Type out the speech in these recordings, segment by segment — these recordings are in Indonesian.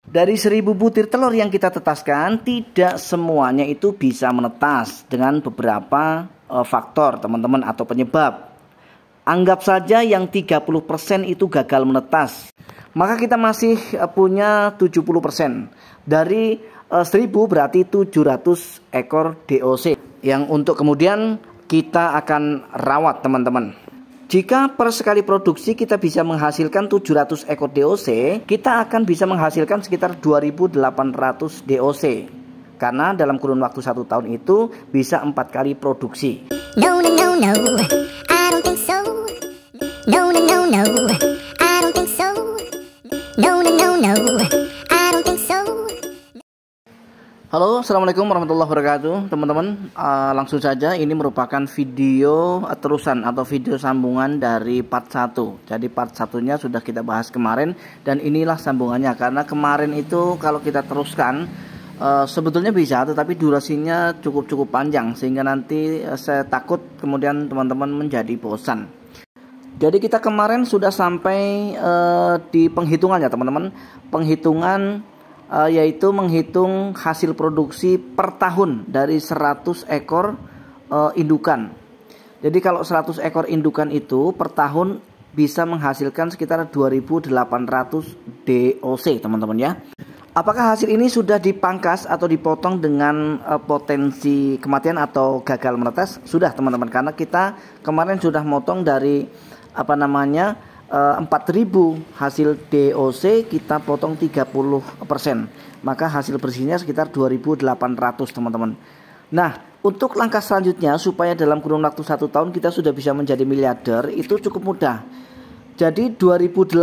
Dari 1000 butir telur yang kita tetaskan, tidak semuanya itu bisa menetas dengan beberapa faktor teman-teman atau penyebab. Anggap saja yang 30% itu gagal menetas, maka kita masih punya 70%. Dari 1000 berarti 700 ekor DOC yang untuk kemudian kita akan rawat teman-teman. Jika per sekali produksi kita bisa menghasilkan 700 ekor DOC, kita akan bisa menghasilkan sekitar 2800 DOC. Karena dalam kurun waktu 1 tahun itu bisa 4 kali produksi. No, no, no, no, I don't think so. No, no, no, no, I don't think so. No, no, no, no, I don't think so. Halo, assalamualaikum warahmatullahi wabarakatuh teman-teman. Langsung saja, ini merupakan video terusan atau video sambungan dari part 1. Jadi part 1-nya sudah kita bahas kemarin, dan inilah sambungannya. Karena kemarin itu kalau kita teruskan sebetulnya bisa, tetapi durasinya cukup panjang, sehingga nanti saya takut kemudian teman-teman menjadi bosan. Jadi kita kemarin sudah sampai di penghitungannya teman-teman. Penghitungan yaitu menghitung hasil produksi per tahun dari 100 ekor indukan. Jadi kalau 100 ekor indukan itu per tahun bisa menghasilkan sekitar 2800 DOC teman-teman ya. Apakah hasil ini sudah dipangkas atau dipotong dengan potensi kematian atau gagal menetas? Sudah teman-teman, karena kita kemarin sudah motong dari 4.000 hasil DOC kita potong 30%, maka hasil bersihnya sekitar 2.800 teman-teman. Nah, untuk langkah selanjutnya supaya dalam kurun waktu 1 tahun kita sudah bisa menjadi miliarder, itu cukup mudah. Jadi 2.800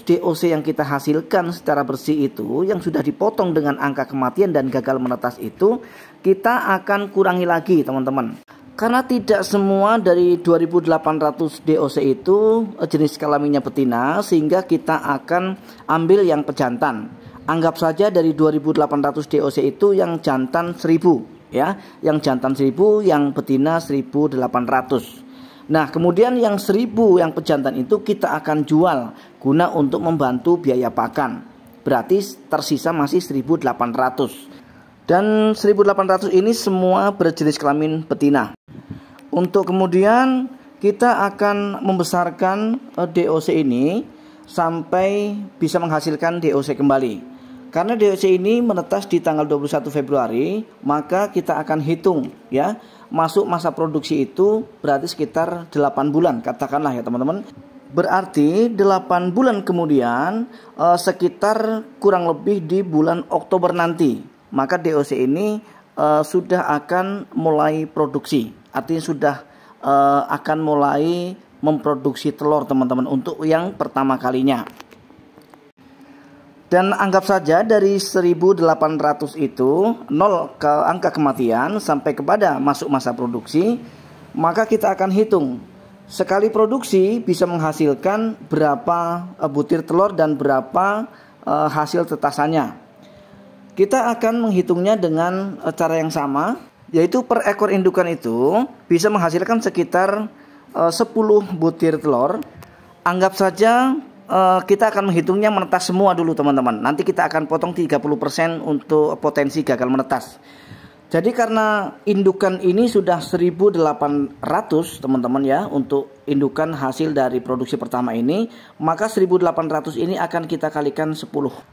DOC yang kita hasilkan secara bersih itu, yang sudah dipotong dengan angka kematian dan gagal menetas itu, kita akan kurangi lagi teman-teman. Karena tidak semua dari 2.800 DOC itu jenis kelaminnya betina, sehingga kita akan ambil yang pejantan. Anggap saja dari 2.800 DOC itu yang jantan 1.000 ya, yang jantan 1.000, yang betina 1.800. Nah, kemudian yang 1.000 yang pejantan itu kita akan jual guna untuk membantu biaya pakan. Berarti tersisa masih 1.800. Dan 1.800 ini semua berjenis kelamin betina. Untuk kemudian kita akan membesarkan DOC ini sampai bisa menghasilkan DOC kembali. Karena DOC ini menetas di tanggal 21 Februari, maka kita akan hitung ya, masuk masa produksi itu berarti sekitar 8 bulan katakanlah ya teman-teman. Berarti 8 bulan kemudian sekitar kurang lebih di bulan Oktober nanti, maka DOC ini sudah akan mulai produksi. Artinya sudah akan mulai memproduksi telur teman-teman untuk yang pertama kalinya. Dan anggap saja dari 1.800 itu 0 ke angka kematian sampai kepada masuk masa produksi, maka kita akan hitung sekali produksi bisa menghasilkan berapa butir telur dan berapa hasil tetasannya. Kita akan menghitungnya dengan cara yang sama, yaitu per ekor indukan itu bisa menghasilkan sekitar 10 butir telur. Anggap saja kita akan menghitungnya menetas semua dulu teman-teman. Nanti kita akan potong 30% untuk potensi gagal menetas. Jadi karena indukan ini sudah 1.800 teman-teman ya, untuk indukan hasil dari produksi pertama ini, maka 1.800 ini akan kita kalikan 10.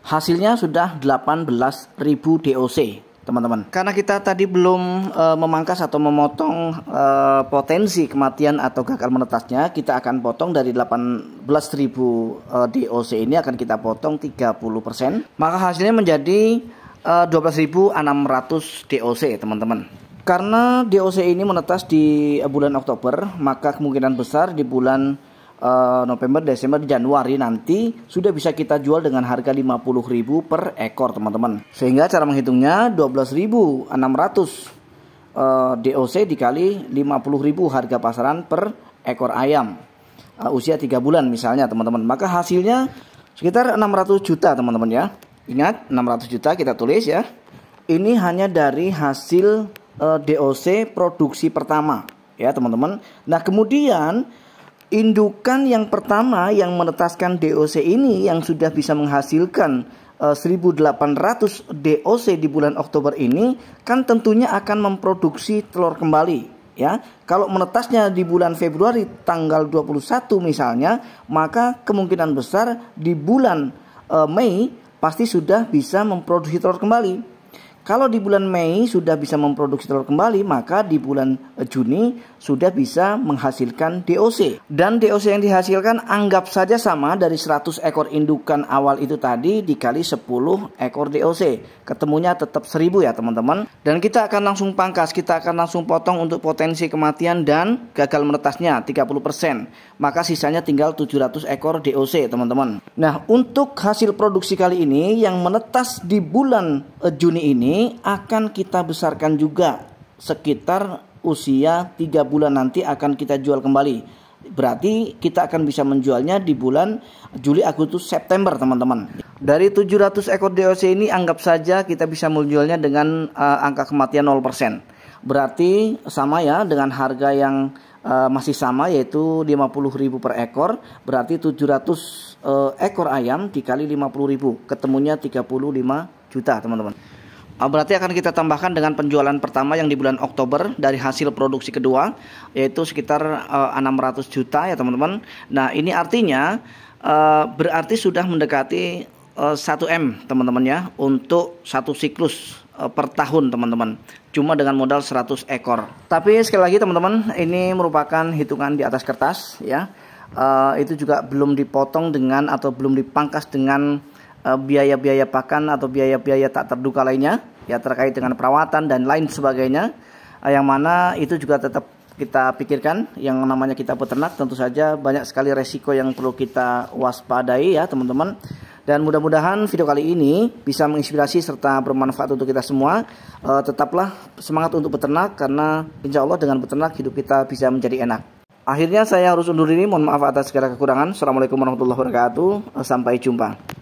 Hasilnya sudah 18.000 DOC teman-teman. Karena kita tadi belum memangkas atau memotong potensi kematian atau gagal menetasnya, kita akan potong dari 18.000 DOC ini akan kita potong 30%, maka hasilnya menjadi 12.600 DOC teman-teman. Karena DOC ini menetas di bulan Oktober, maka kemungkinan besar di bulan November, Desember, Januari nanti sudah bisa kita jual dengan harga 50.000 per ekor teman-teman. Sehingga cara menghitungnya 12.600 DOC dikali 50.000 harga pasaran per ekor ayam usia 3 bulan misalnya teman-teman. Maka hasilnya sekitar 600 juta teman-teman ya. Ingat, 600 juta kita tulis ya. Ini hanya dari hasil DOC produksi pertama ya teman-teman. Nah kemudian indukan yang pertama yang menetaskan DOC ini yang sudah bisa menghasilkan 1800 DOC di bulan Oktober ini kan tentunya akan memproduksi telur kembali ya. Kalau menetasnya di bulan Februari tanggal 21 misalnya, maka kemungkinan besar di bulan Mei pasti sudah bisa memproduksi telur kembali. Kalau di bulan Mei sudah bisa memproduksi telur kembali, maka di bulan Juni sudah bisa menghasilkan DOC. Dan DOC yang dihasilkan anggap saja sama dari 100 ekor indukan awal itu tadi dikali 10 ekor DOC. Ketemunya tetap 1000 ya teman-teman. Dan kita akan langsung pangkas, kita akan langsung potong untuk potensi kematian dan gagal menetasnya 30%. Maka sisanya tinggal 700 ekor DOC teman-teman. Nah, untuk hasil produksi kali ini yang menetas di bulan Juni ini akan kita besarkan juga sekitar usia 3 bulan nanti akan kita jual kembali. Berarti kita akan bisa menjualnya di bulan Juli, Agustus, September teman-teman. Dari 700 ekor DOC ini anggap saja kita bisa menjualnya dengan angka kematian 0%. Berarti sama ya dengan harga yang masih sama yaitu 50.000 per ekor. Berarti 700 ekor ayam dikali 50.000 ketemunya 35 juta teman-teman. Berarti akan kita tambahkan dengan penjualan pertama yang di bulan Oktober dari hasil produksi kedua yaitu sekitar 600 juta ya teman-teman. Nah ini artinya berarti sudah mendekati 1M teman-teman ya untuk satu siklus per tahun teman-teman. Cuma dengan modal 100 ekor. Tapi sekali lagi teman-teman, ini merupakan hitungan di atas kertas ya. Itu juga belum dipotong dengan atau belum dipangkas dengan biaya-biaya pakan atau biaya-biaya tak terduga lainnya ya terkait dengan perawatan dan lain sebagainya, yang mana itu juga tetap kita pikirkan. Yang namanya kita peternak tentu saja banyak sekali resiko yang perlu kita waspadai ya teman-teman. Dan mudah-mudahan video kali ini bisa menginspirasi serta bermanfaat untuk kita semua. Tetaplah semangat untuk beternak karena insya Allah dengan beternak hidup kita bisa menjadi enak. Akhirnya saya harus undur diri, mohon maaf atas segala kekurangan. Assalamualaikum warahmatullahi wabarakatuh. Sampai jumpa.